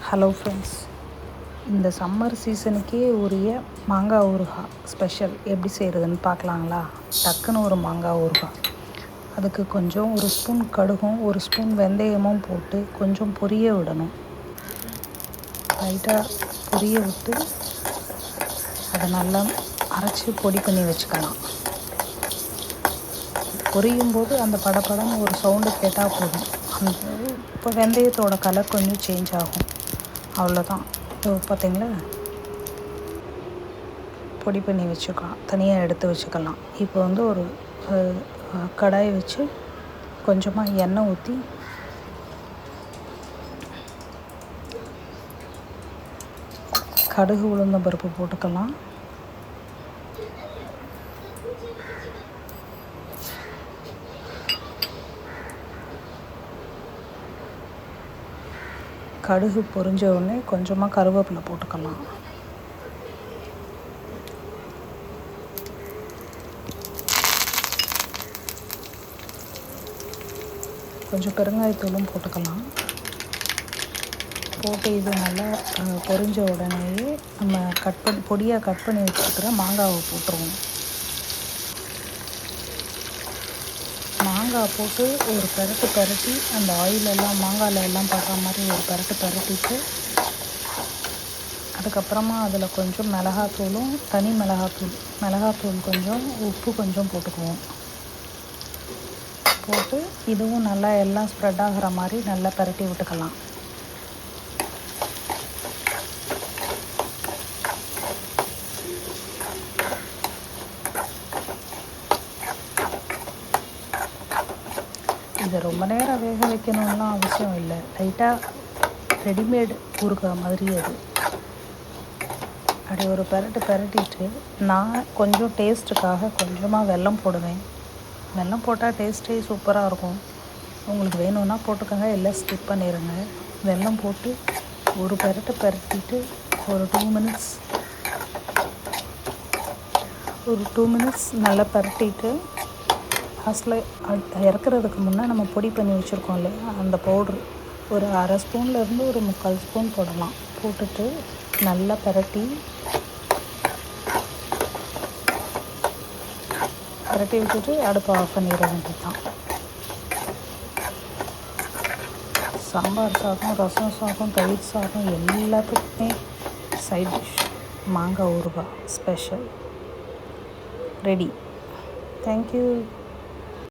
Hello friends, இந்த summer சீசனுக்கே உரிய மாங்காய் ஊறுகாய் ஸ்பெஷல் எப்படி செய்கிறதுன்னு பார்க்கலாங்களா? டக்குன்னு ஒரு மாங்காய் ஊறுகாய். அதுக்கு கொஞ்சம் ஒரு ஸ்பூன் கடுகும் ஒரு ஸ்பூன் வெந்தயமும் போட்டு கொஞ்சம் பொரிய விடணும். லைட்டாக பொரிய விட்டு அதை நல்லா அரைச்சி பொடி பண்ணி வச்சுக்கலாம். பொரியும் போது அந்த படப்படன்னு ஒரு சவுண்டு கேட்டால் போதும். அந்த இப்போ வெந்தயத்தோட கலர் கொஞ்சம் சேஞ்ச் ஆகும். அவ்வளோதான். பார்த்திங்களா, பொடி பண்ணி வச்சுக்கலாம், தனியாக எடுத்து வச்சுக்கலாம். இப்போ ஒரு கடாயை வச்சு கொஞ்சமாக எண்ணெய் ஊற்றி கடுகு உளுந்தம் பருப்பு போட்டுக்கலாம். கடுகு பொரிஞ்ச உடனே கொஞ்சமாக கருவேப்பிலை போட்டுக்கலாம். கொஞ்சம் பெருங்காயத்தூளும் போட்டுக்கலாம். போட்டு இது நல்லா பொரிஞ்ச உடனேயே நம்ம பொடியாக கட் பண்ணி வச்சுருக்கிற மாங்காவை போட்டுருவோம். மாங்காய் போட்டு ஒரு பரட்டி அந்த ஆயிலெல்லாம் மாங்காயில் எல்லாம் படுற மாதிரி ஒரு பரட்டிட்டு அதுக்கப்புறமா அதில் கொஞ்சம் மிளகாத்தூளும் தனி மிளகாத்தூள் கொஞ்சம் உப்பு கொஞ்சம் போட்டுக்குவோம். போட்டு இதுவும் நல்லா எல்லாம் ஸ்ப்ரெட் ஆகிற மாதிரி நல்லா பரட்டி விட்டுக்கலாம். இதை ரொம்ப நேரம் வேக வைக்கணும்லாம் அவசியம் இல்லை. லைட்டாக ரெடிமேட் ஊறுகாய் மாதிரி அது. அப்படி ஒரு பரட்டிட்டு நான் கொஞ்சம் டேஸ்ட்டுக்காக கொஞ்சமாக வெல்லம் போடுவேன். வெல்லம் போட்டால் டேஸ்ட்டே சூப்பராக இருக்கும். உங்களுக்கு வேணும்னா போட்டுக்கோங்க, இல்லை ஸ்கிப் பண்ணிடுங்க. வெல்லம் போட்டு ஒரு பரட்டிட்டு ஒரு 2 மினிட்ஸ் நல்லா பரட்டிட்டு லாஸ்ட்டில் இறக்குறதுக்கு முன்னே நம்ம பொடி பண்ணி வச்சுருக்கோம் இல்லையா, அந்த பவுட்ரு ஒரு 1/2 ஸ்பூன்லேருந்து ஒரு 3/4 ஸ்பூன் போடலாம். போட்டுட்டு நல்லா பரட்டி விட்டுட்டு அடுப்பை ஆஃப் பண்ணிட வேண்டியது தான். சாம்பார் சாதம், ரசம் சாதம், தயிர் சாதம் எல்லாத்துக்குமே சைட் டிஷ் மாங்காய் ஊறுகாய் ஸ்பெஷல் ரெடி. தேங்க்யூ.